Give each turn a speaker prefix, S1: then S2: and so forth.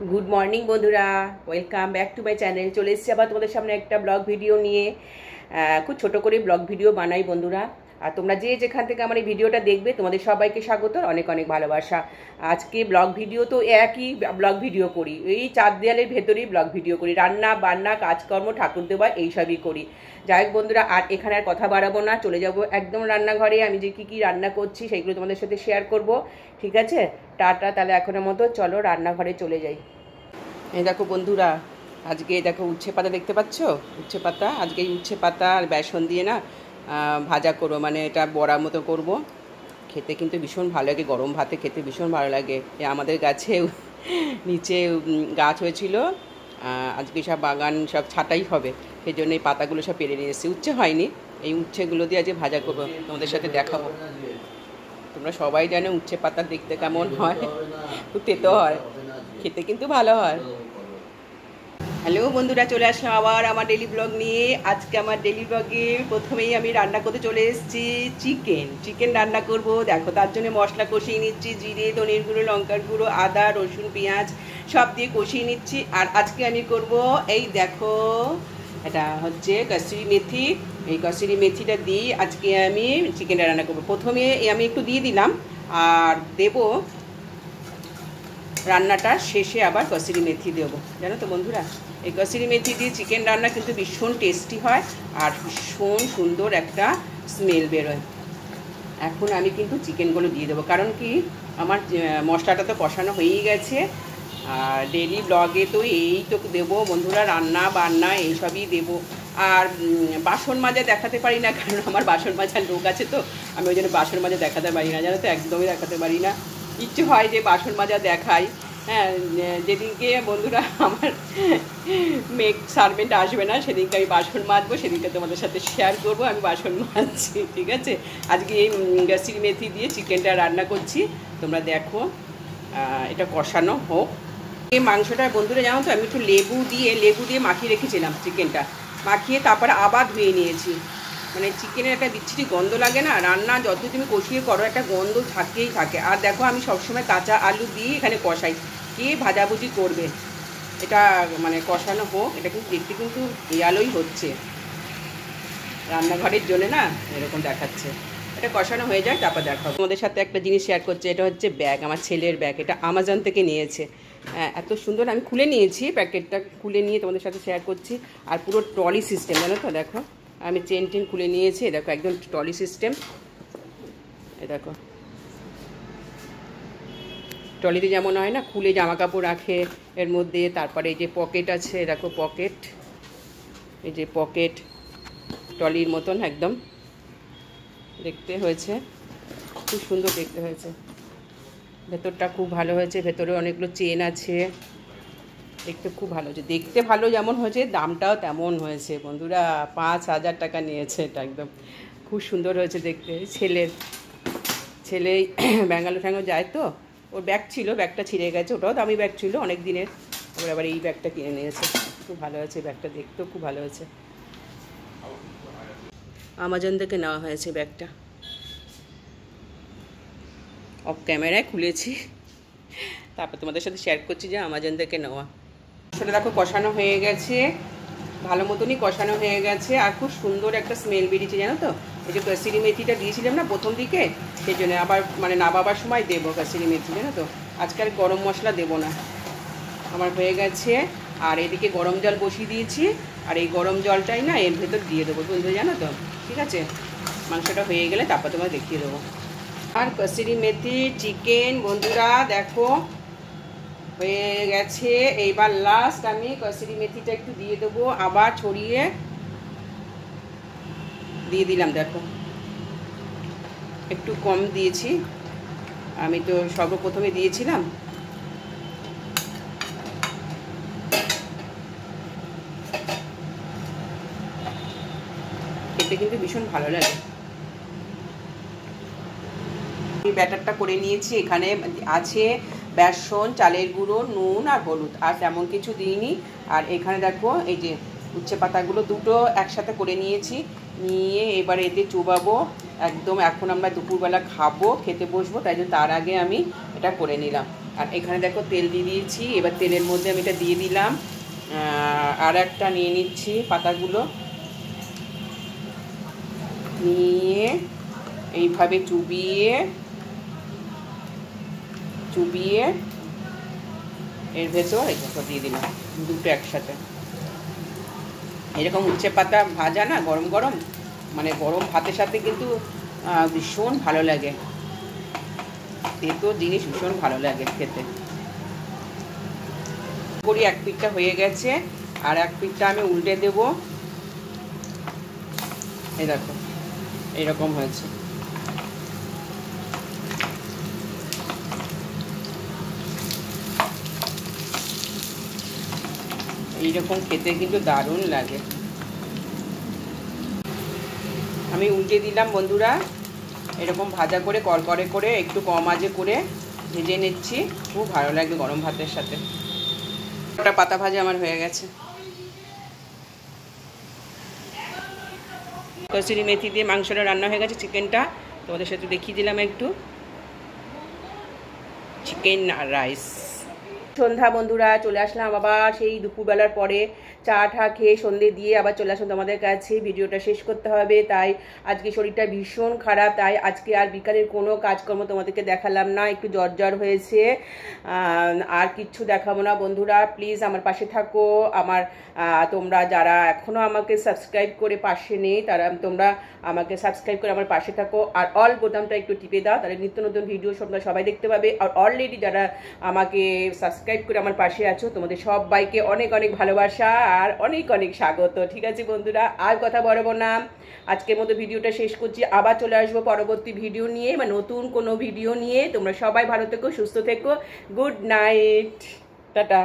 S1: Good morning বন্ধুরা, welcome back to my channel. চলে এসেছি আবার তোমাদের সামনে একটা ব্লগ ভিডিও নিয়ে। খুব ছোট করে ব্লগ ভিডিও বানাই বন্ধুরা। আর তোমরা যে যেখান থেকে আমার এই ভিডিওটা দেখবে তোমাদের সবাইকে স্বাগত, অনেক অনেক ভালোবাসা। আজকে ব্লগ ভিডিও তো একই ব্লগ ভিডিও করি, এই চার দেয়ালের ভেতরেই ব্লগ ভিডিও করি, রান্না বান্না কাজকর্ম ঠাকুর দেওয়া এইসবই করি। যাই হোক বন্ধুরা, আর এখানে আর কথা বাড়াবো না, চলে যাব একদম রান্নাঘরে। আমি যে কী রান্না করছি সেইগুলো তোমাদের সাথে শেয়ার করব, ঠিক আছে? টাটা, তাহলে এখনের মতো চলো রান্নাঘরে চলে যাই। এই দেখো বন্ধুরা, আজকে দেখো উচ্ছে পাতা দেখতে পাচ্ছ, উচ্ছে পাতা। আজকে এই উচ্ছে পাতা আর বেসন দিয়ে না ভাজা করবো, মানে এটা বড়া মতো করব। খেতে কিন্তু ভীষণ ভালো লাগে, গরম ভাতে খেতে ভীষণ ভালো লাগে। আমাদের গাছে নিচে গাছ হয়েছিল, আজকে সব বাগান সব ছাটাই হবে, সেই জন্য এই পাতাগুলো সব পেরে নিয়ে এসেছি। উচ্ছে হয়নি, এই উচ্ছেগুলো দিয়ে আজকে ভাজা করবো, তোমাদের সাথে দেখাবো। তোমরা সবাই জানো উচ্ছে পাতা দেখতে কেমন হয়, খুব তেতো হয়, খেতে কিন্তু ভালো হয়। হ্যালো বন্ধুরা, চলে আসলাম আবার আমার ডেলি ব্লগ নিয়ে। আজকে আমার ডেলি ব্লগে প্রথমেই আমি রান্না করতে চলে এসেছি চিকেন রান্না করব। দেখো, তার জন্য মশলা কষিয়ে নিচ্ছি, জিরে, ধনের গুঁড়ো, লঙ্কার গুঁড়ো, আদা, রসুন, পেঁয়াজ সব দিয়ে কষিয়ে নিচ্ছি। আর আজকে আমি করব, এই দেখো, এটা হচ্ছে কসুরি মেথি। এই কসুরি মেথিটা দিয়ে আজকে আমি চিকেনটা রান্না করবো। প্রথমে আমি একটু দিয়ে দিলাম, আর দেব রান্নাটা শেষে আবার কসুরি মেথি দেবো, জানো তো বন্ধুরা। এই কসুরি মেথি দিয়ে চিকেন রান্না কিন্তু ভীষণ টেস্টি হয় আর ভীষণ সুন্দর একটা স্মেল বেরোয়। এখন আমি কিন্তু চিকেনগুলো দিয়ে দেবো, কারণ কি আমার মশলাটা তো কষানো হয়েই গেছে। আর ডেলি ব্লগে তো এই তো দেবো বন্ধুরা, রান্না বান্না এইসবই দেবো। আর বাসন মাজা দেখাতে পারি না, কারণ আমার বাসন মাজার লোক আছে, তো আমি ওই জন্য বাসন মাজা দেখাতে পারি না, জানো তো, একদমই দেখাতে পারি না। ইচ্ছে হয় যে বাসন মাজা দেখাই, হ্যাঁ। যেদিনকে বন্ধুরা আমার মেক সার্ভেন্ট আসবে না, সেদিনকে আমি বাসন মাজবো, সেদিনকে তোমাদের সাথে শেয়ার করবো আমি বাসন মাজছি, ঠিক আছে? আজকে এই কসুরি মেথি দিয়ে চিকেনটা রান্না করছি, তোমরা দেখো। এটা কষানো হোক। এই মাংসটা বন্ধুরা জানো তো, আমি একটু লেবু দিয়ে মাখিয়ে রেখেছিলাম চিকেনটা, মাখিয়ে তারপরে আবার ধুয়ে নিয়েছি। মানে চিকেনের একটা বিচ্ছিরি গন্ধ লাগে না, রান্না যত তুমি কষিয়ে করো একটা গন্ধ থাকেই থাকে। আর দেখো, আমি সবসময় কাঁচা আলু দিয়ে এখানে কষাই, কে ভাজাভুজি করবে। এটা মানে কষানো হোক, এটা কিন্তু দেখতে কিন্তু রিয়ালই হচ্ছে, রান্নাঘরের জন্য না এরকম দেখাচ্ছে। এটা কষানো হয়ে যায়, তারপর দেখো তোমাদের সাথে একটা জিনিস শেয়ার করছে। এটা হচ্ছে ব্যাগ, আমার ছেলের ব্যাগ, এটা আমাজন থেকে নিয়েছে। হ্যাঁ, এত সুন্দর, আমি খুলে নিয়েছি, প্যাকেটটা খুলে নিয়ে তোমাদের সাথে শেয়ার করছি। আর পুরো ট্রলি সিস্টেম, জানো তো, দেখো আমি চেন খুলে নিয়েছি, দেখো একদম ট্রলি সিস্টেম। এ দেখো, ট্রলিতে যেমন হয় না, খুলে জামা কাপড় রাখে এর মধ্যে। তারপরে এই যে পকেট আছে, দেখো পকেট, এই যে পকেট, ট্রলির মতন একদম দেখতে হয়েছে, খুব সুন্দর দেখতে হয়েছে। ভেতরটা খুব ভালো হয়েছে, ভেতরে অনেকগুলো চেন আছে, দেখতে খুব ভালো হয়েছে। দেখতে ভালো যেমন হয়েছে, দামটাও তেমন হয়েছে বন্ধুরা, 5,000 টাকা নিয়েছে। এটা একদম খুব সুন্দর হয়েছে দেখতে। ছেলে ব্যাঙ্গালোর ট্যাঙ্গালোর যায় তো, ওর ব্যাগ ছিল, ব্যাগটা ছিঁড়ে গেছে, ওটাও দামি ব্যাগ ছিল অনেক দিনের, ওর আবার এই ব্যাগটা কিনে নিয়েছে। খুব ভালো হয়েছে ব্যাগটা, দেখতেও খুব ভালো হয়েছে। আমাজন থেকে নেওয়া হয়েছে ব্যাগটা, অফ ক্যামেরায় খুলেছি, তারপর তোমাদের সাথে শেয়ার করছি যে আমাজন থেকে নেওয়া। সেটা দেখো কষানো হয়ে গেছে, ভালো মতনই কষানো হয়ে গেছে, আর খুব সুন্দর একটা স্মেল বেরিয়েছে, জানো তো। এই যে কসুরি মেথিটা দিয়েছিলাম না প্রথম দিকে, সেই জন্য আবার মানে নামাবার সময় দেবো কসুরি মেথি, জানো তো। আজকাল গরম মশলা দেবো না, আমার হয়ে গেছে। আর এদিকে গরম জল বসিয়ে দিয়েছি, আর এই গরম জলটাই না এর ভেতর দিয়ে দেবো বন্ধু, জানো তো, ঠিক আছে? মাংসটা হয়ে গেলে তারপর তোমায় দেখিয়ে দেবো। আর কসুরি মেথি চিকেন বন্ধুরা দেখো হয়ে গেছে। এইবার লাস্ট আমি কসুরি মেথিটা একটু দিয়ে দেবো, আবার ছড়িয়ে দিয়ে দিলাম। দেখো একটু কম দিয়েছি, আমি তো সর্বপ্রথমে দিয়েছিলাম। খেতে কিন্তু ভীষণ ভালো লাগে। ব্যাটারটা করে নিয়েছি, এখানে আছে বেসন, চালের গুঁড়ো, নুন আর হলুদ, আর তেমন কিছু দিইনি। আর এখানে দেখো এই যে উচ্ছে পাতাগুলো দুটো একসাথে করে নিয়েছি, নিয়ে এবার এতে চুবাবো একদম। এখন আমরা দুপুরবেলা খাবো, খেতে বসবো, তাই জন্য তার আগে আমি এটা করে নিলাম। আর এখানে দেখো তেল দিয়ে দিয়েছি। এবার তেলের মধ্যে আমি এটা দিয়ে দিলাম। আর একটা নিয়ে নিচ্ছি পাতাগুলো, নিয়ে এইভাবে চুবিয়ে এর ভেতর এটা দিয়ে দিলাম, দুটো একসাথে। এরকম উচ্ছে পাতা ভাজা না গরম গরম, মানে গরম ভাতের সাথে কিন্তু ভীষণ ভালো লাগে। তেতো জিনিস ভীষণ ভালো লাগে খেতে। করি এক পিঠটা হয়ে গেছে, আর এক পিঠটা আমি উল্টে দেব। এই দেখো এইরকম হয়েছে। এইরকম খেতে কিন্তু দারুণ লাগে। আমি উল্টে দিলাম বন্ধুরা। এরকম ভাজা করে কড়কড়ে করে একটু কম আঁচে করে ভেজে নিচ্ছি, খুব ভালো লাগে গরম ভাতের সাথে। একটা পাতা ভাজা আমার হয়ে গেছে। কসুরি মেথি দিয়ে মাংসটা রান্না হয়ে গেছে, চিকেনটা তোমাদের সাথে দেখিয়ে দিলাম একটু। চিকেন আর রাইস। সন্ধ্যা বন্ধুরা, চলে আসলাম আবার সেই দুপুরবেলার পরে চা ঠা খেয়ে সন্ধে দিয়ে আবার চলে আসলাম তোমাদের কাছে। ভিডিওটা শেষ করতে হবে, তাই আজকে শরীরটা ভীষণ খারাপ, তাই আজকে আর বিকালের কোনো কাজকর্ম তোমাদেরকে দেখালাম না। একটু জ্বর হয়েছে, আর কিচ্ছু দেখাবো না। বন্ধুরা প্লিজ আমার পাশে থাকো। আমার তোমরা যারা এখনও আমাকে সাবস্ক্রাইব করে পাশে নেই, তোমরা আমাকে সাবস্ক্রাইব করে আমার পাশে থাকো, আর অল বোতামটা একটু টিপে দাও, তাহলে নিত্য নতুন ভিডিও সবাই দেখতে পাবে। আর অলরেডি যারা আমাকে সাবস্ক্রাইব করে আমার পাশে আছো, তোমাদের সবাইকে অনেক অনেক ভালোবাসা আর অনেক অনেক স্বাগত। ঠিক আছে বন্ধুরা, আর কথা বলবো না, আজকের মতো ভিডিওটা শেষ করছি। আবার চলে আসবো পরবর্তী ভিডিও নিয়ে বা নতুন কোনো ভিডিও নিয়ে। তোমরা সবাই ভালো থেকো, সুস্থ থেকো। Good night, tata.